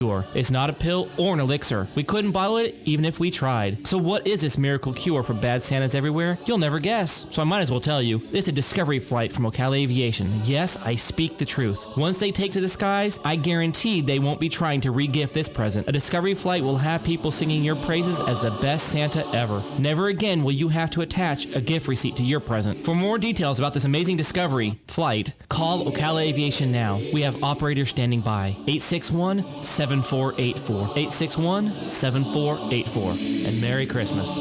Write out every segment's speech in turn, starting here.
Cure. It's not a pill or an elixir. We couldn't bottle it even if we tried. So what is this miracle cure for bad Santas everywhere? You'll never guess. So I might as well tell you. It's a discovery flight from Ocala Aviation. Yes, I speak the truth. Once they take to the skies, I guarantee they won't be trying to re-gift this present. A discovery flight will have people singing your praises as the best Santa ever. Never again will you have to attach a gift receipt to your present. For more details about this amazing discovery flight, call Ocala Aviation now. We have operators standing by. 861-7484. 861-7484. And Merry Christmas.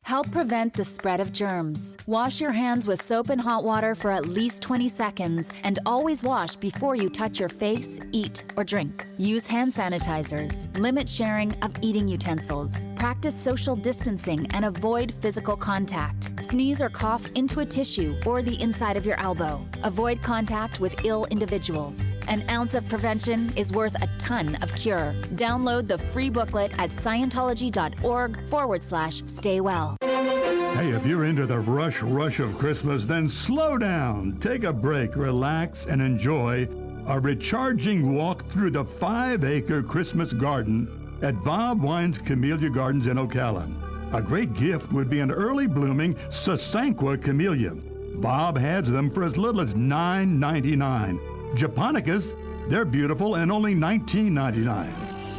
Help prevent the spread of germs. Wash your hands with soap and hot water for at least 20 seconds and always wash before you touch your face, eat, or drink. Use hand sanitizers. Limit sharing of eating utensils. Practice social distancing and avoid physical contact. Sneeze or cough into a tissue or the inside of your elbow. Avoid contact with ill individuals. An ounce of prevention is worth a ton of cure. Download the free booklet at Scientology.org/stay well. Hey, if you're into the rush of Christmas, then slow down, take a break, relax, and enjoy a recharging walk through the 5-acre Christmas garden at Bob Wine's Camellia Gardens in Ocala. A great gift would be an early blooming Sasanqua camellia. Bob has them for as little as $9.99. Japonicas, they're beautiful and only $19.99.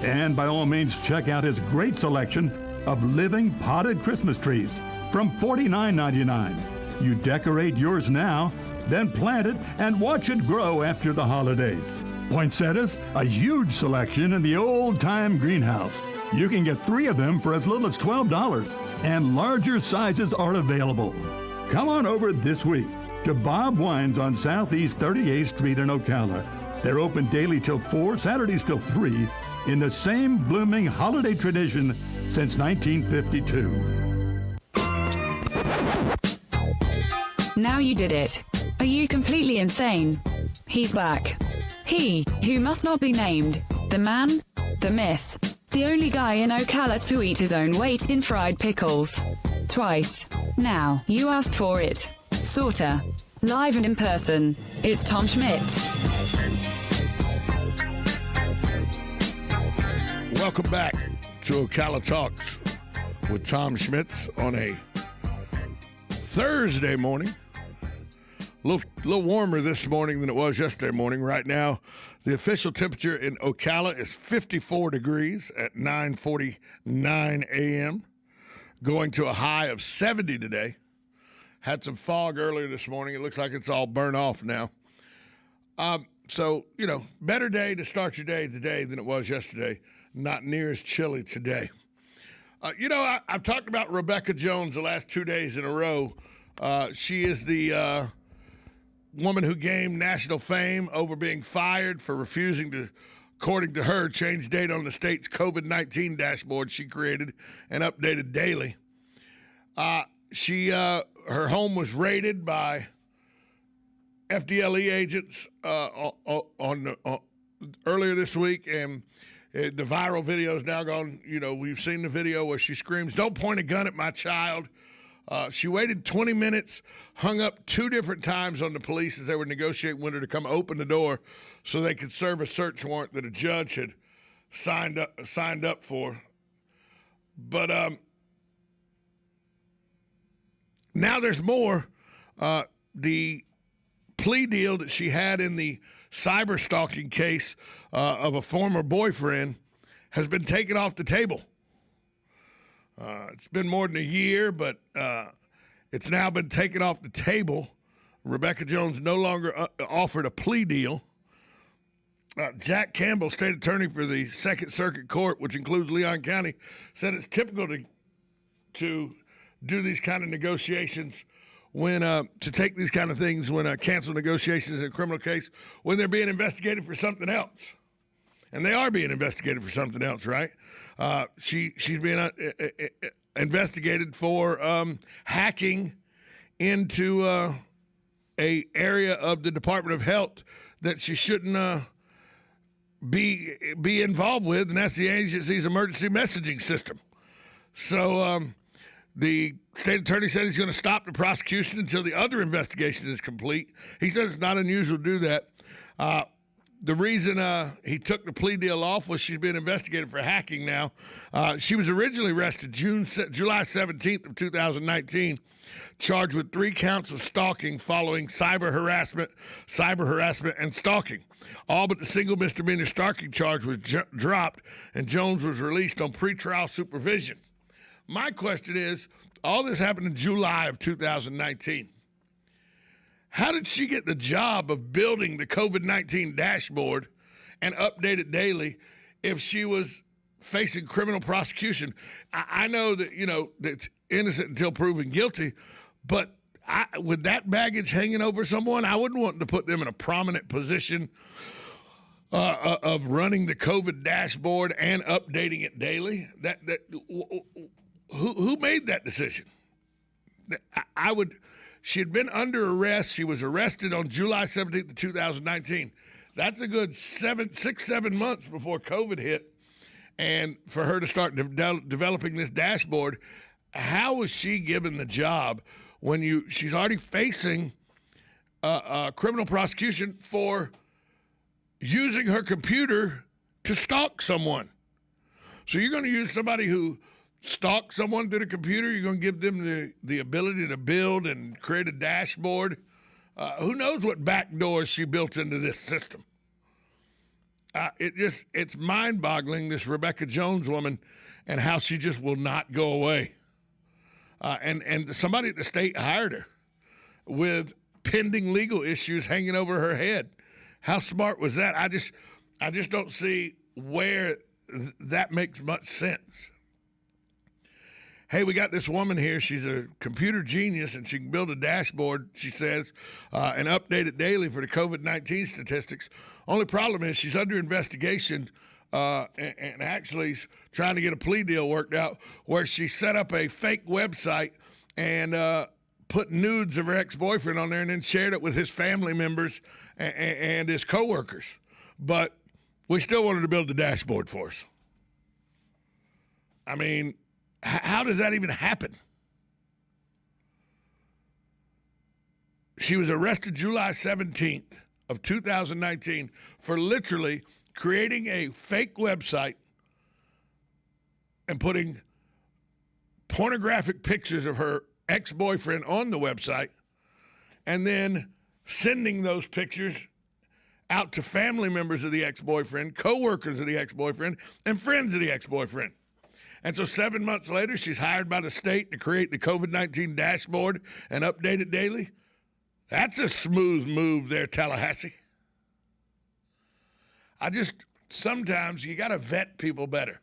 And by all means, check out his great selection of living potted Christmas trees from $49.99. You decorate yours now, then plant it and watch it grow after the holidays. Poinsettias, a huge selection in the old-time greenhouse. You can get 3 of them for as little as $12, and larger sizes are available. Come on over this week to Bob Wines on Southeast 38th Street in Ocala. They're open daily till 4, Saturdays till 3, in the same blooming holiday tradition since 1952. Now you did it. Are you completely insane? He's back. He, who must not be named. The man, the myth. The only guy in Ocala to eat his own weight in fried pickles. Twice. Now, you asked for it. Sorta. Live and in person. It's Tom Schmitz. Welcome back to Ocala Talks with Tom Schmitz on a Thursday morning. A little warmer this morning than it was yesterday morning. Right now, the official temperature in Ocala is 54 degrees at 9:49 a.m., going to a high of 70 today. Had some fog earlier this morning. It looks like it's all burnt off now. So, better day to start your day today than it was yesterday. Not near as chilly today. I've talked about Rebecca Jones the last 2 days in a row. She is the woman who gained national fame over being fired for refusing to, according to her, change date on the state's COVID-19 dashboard she created and updated daily. Her home was raided by FDLE agents earlier this week, and the viral video is now gone. We've seen the video where she screams, "Don't point a gun at my child." She waited 20 minutes, hung up 2 different times on the police as they were negotiating with her to come open the door so they could serve a search warrant that a judge had signed up for. But now there's more. The plea deal that she had in the cyber stalking case of a former boyfriend has been taken off the table. It's been more than a year, but it's now been taken off the table. Rebecca Jones no longer offered a plea deal. Jack Campbell, state attorney for the Second Circuit Court, which includes Leon County, said it's typical to do these kind of negotiations when to take these kind of things when cancel negotiations in a criminal case when they're being investigated for something else. And they are being investigated for something else, right? She's being investigated for hacking into a area of the Department of Health that she shouldn't be involved with, and that's the agency's emergency messaging system. So the state attorney said he's going to stop the prosecution until the other investigation is complete. He says it's not unusual to do that. The reason he took the plea deal off was she's being investigated for hacking now. She was originally arrested July 17th of 2019, charged with 3 counts of stalking following cyber harassment, and stalking. All but the single misdemeanor stalking charge was dropped, and Jones was released on pretrial supervision. My question is, all this happened in July of 2019. How did she get the job of building the COVID-19 dashboard and update it daily if she was facing criminal prosecution? I know that, that's innocent until proven guilty, but with that baggage hanging over someone, I wouldn't want to put them in a prominent position of running the COVID dashboard and updating it daily. Who made that decision? She had been under arrest. She was arrested on July 17th of 2019. That's a good 6-7 months before COVID hit. And for her to start developing this dashboard, how was she given the job when she's already facing criminal prosecution for using her computer to stalk someone? So you're going to use somebody who stalk someone through the computer? You're going to give them the ability to build and create a dashboard? Who knows what backdoors she built into this system? It's mind-boggling, this Rebecca Jones woman, and how she just will not go away. And somebody at the state hired her with pending legal issues hanging over her head. How smart was that? I just don't see where that makes much sense. Hey, we got this woman here. She's a computer genius, and she can build a dashboard, she says, and update it daily for the COVID-19 statistics. Only problem is she's under investigation and actually trying to get a plea deal worked out where she set up a fake website and put nudes of her ex-boyfriend on there and then shared it with his family members and his coworkers. But we still wanted to build the dashboard for us. I mean, how does that even happen? She was arrested July 17th of 2019 for literally creating a fake website and putting pornographic pictures of her ex-boyfriend on the website and then sending those pictures out to family members of the ex-boyfriend, co-workers of the ex-boyfriend, and friends of the ex-boyfriend. And so 7 months later, she's hired by the state to create the COVID-19 dashboard and update it daily. That's a smooth move there, Tallahassee. Sometimes you got to vet people better.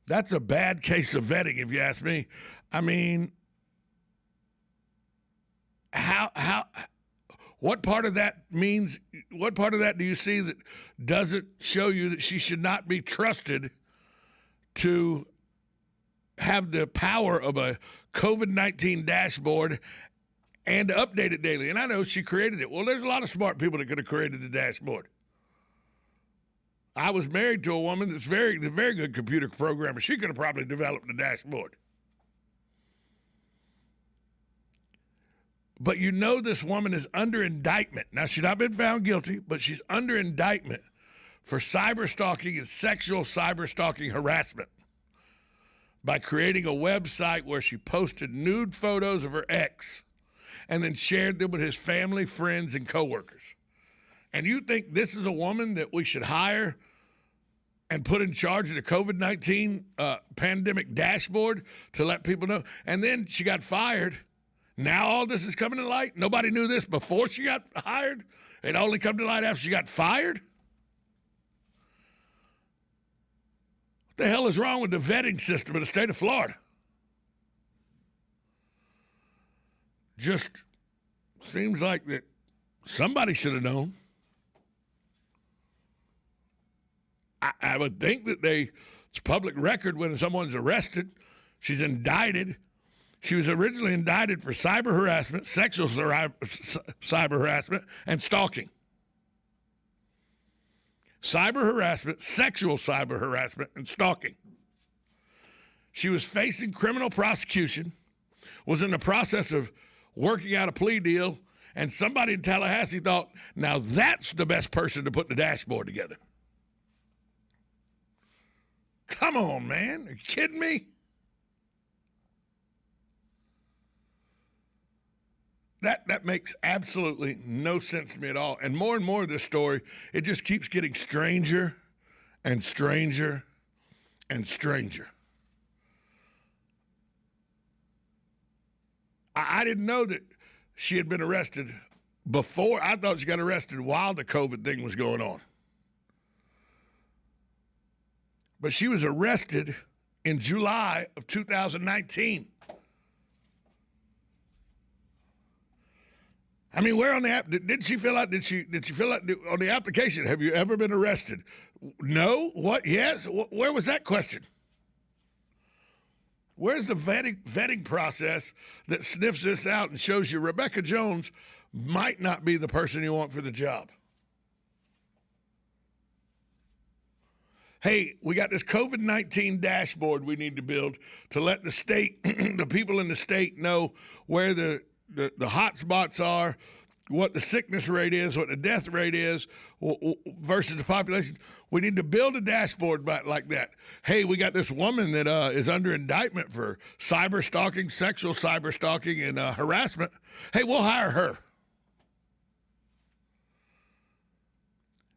That's a bad case of vetting, if you ask me. I mean, what part of that do you see that doesn't show you that she should not be trusted to have the power of a COVID-19 dashboard and to update it daily? And I know she created it. Well, there's a lot of smart people that could have created the dashboard. I was married to a woman that's a very good computer programmer. She could have probably developed the dashboard. But this woman is under indictment. Now, she's not been found guilty, but she's under indictment for cyber stalking and sexual cyber stalking harassment by creating a website where she posted nude photos of her ex and then shared them with his family, friends, and coworkers. And you think this is a woman that we should hire and put in charge of the COVID-19 pandemic dashboard to let people know? And then she got fired. Now all this is coming to light. Nobody knew this before she got hired. It only come to light after she got fired. What the hell is wrong with the vetting system in the state of Florida? Just seems like that somebody should have known. I would think that it's public record when someone's arrested. She's indicted. She was originally indicted for cyber harassment, sexual cyber harassment, and stalking. Cyber harassment, sexual cyber harassment, and stalking. She was facing criminal prosecution, was in the process of working out a plea deal, And somebody in Tallahassee thought, now that's the best person to put the dashboard together. Come on, man. Are you kidding me? That makes absolutely no sense to me at all. And more of this story, it just keeps getting stranger and stranger and stranger. I didn't know that she had been arrested before. I thought she got arrested while the COVID thing was going on. But she was arrested in July of 2019. I mean, where on the app did she fill out? Did she fill out on the application? Have you ever been arrested? No. What? Yes. Where was that question? Where's the vetting process that sniffs this out and shows you Rebecca Jones might not be the person you want for the job? Hey, we got this COVID-19 dashboard we need to build to let the state, the people in the state know where the hot spots are, what the sickness rate is, what the death rate is versus the population. We need to build a dashboard like that. Hey, we got this woman that is under indictment for cyber stalking, sexual cyber stalking, and harassment. Hey, we'll hire her.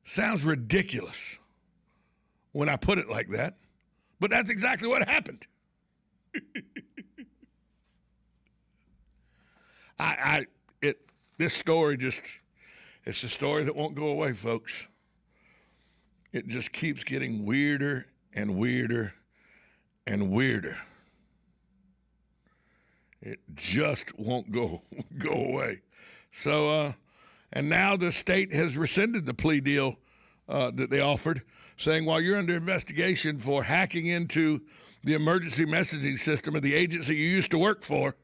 Sounds ridiculous when I put it like that, but that's exactly what happened. This story it's a story that won't go away, folks. It just keeps getting weirder and weirder and weirder. It just won't go away. So, and now the state has rescinded the plea deal that they offered, saying while you're under investigation for hacking into the emergency messaging system of the agency you used to work for,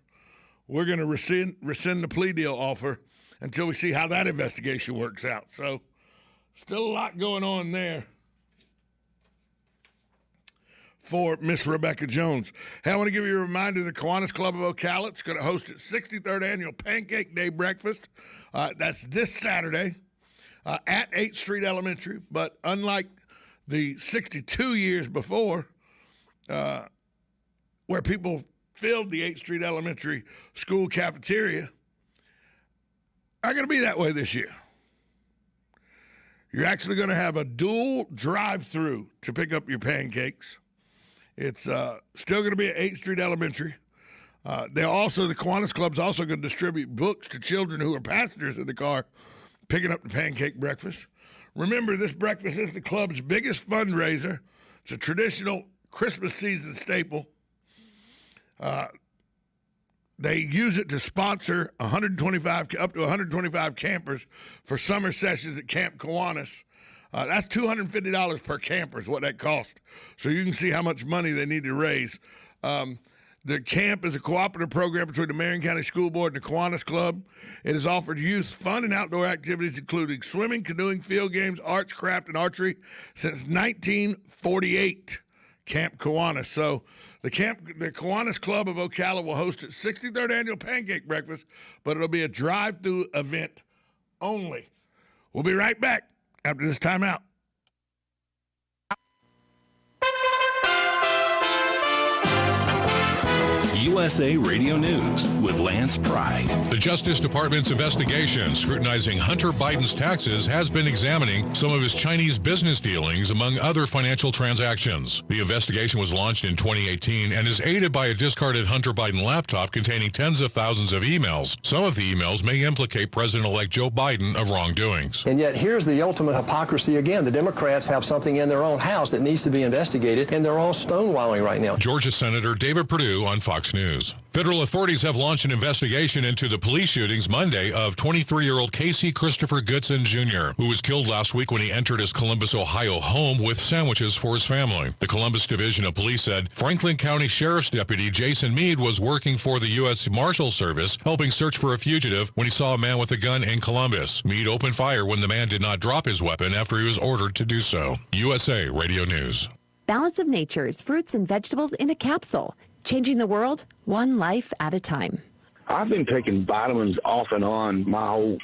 we're going to rescind the plea deal offer until we see how that investigation works out. So still a lot going on there for Miss Rebecca Jones. Hey, I want to give you a reminder, the Kiwanis Club of Ocala is going to host its 63rd annual Pancake Day Breakfast. That's this Saturday at 8th Street Elementary. But unlike the 62 years before, where people filled the 8th Street Elementary School cafeteria, are going to be that way this year. You're actually going to have a dual drive-through to pick up your pancakes. It's still going to be at 8th Street Elementary. The Kiwanis Club's also going to distribute books to children who are passengers in the car picking up the pancake breakfast. Remember, this breakfast is the club's biggest fundraiser. It's a traditional Christmas season staple. They use it to sponsor up to 125 campers for summer sessions at Camp Kiwanis. That's $250 per camper is what that costs. So you can see how much money they need to raise. The camp is a cooperative program between the Marion County School Board and the Kiwanis Club. It has offered youth fun and outdoor activities, including swimming, canoeing, field games, arts, craft, and archery since 1948, Camp Kiwanis. So the Kiwanis Club of Ocala will host its 63rd annual pancake breakfast, but it'll be a drive-through event only. We'll be right back after this timeout. USA Radio News with Lance Pride. The Justice Department's investigation scrutinizing Hunter Biden's taxes has been examining some of his Chinese business dealings, among other financial transactions. The investigation was launched in 2018 and is aided by a discarded Hunter Biden laptop containing tens of thousands of emails. Some of the emails may implicate President-elect Joe Biden of wrongdoings. And yet here's the ultimate hypocrisy again. The Democrats have something in their own house that needs to be investigated, and they're all stonewalling right now. Georgia Senator David Perdue on Fox News. Federal authorities have launched an investigation into the police shootings Monday of 23-year-old Casey Christopher Goodson Jr., who was killed last week when he entered his Columbus, Ohio home with sandwiches for his family. The Columbus Division of Police said Franklin County Sheriff's Deputy Jason Meade was working for the U.S. Marshal Service, helping search for a fugitive when he saw a man with a gun in Columbus. Meade opened fire when the man did not drop his weapon after he was ordered to do so. USA Radio News. Balance of Nature's fruits and vegetables in a capsule. Changing the world, one life at a time. I've been taking vitamins off and on my whole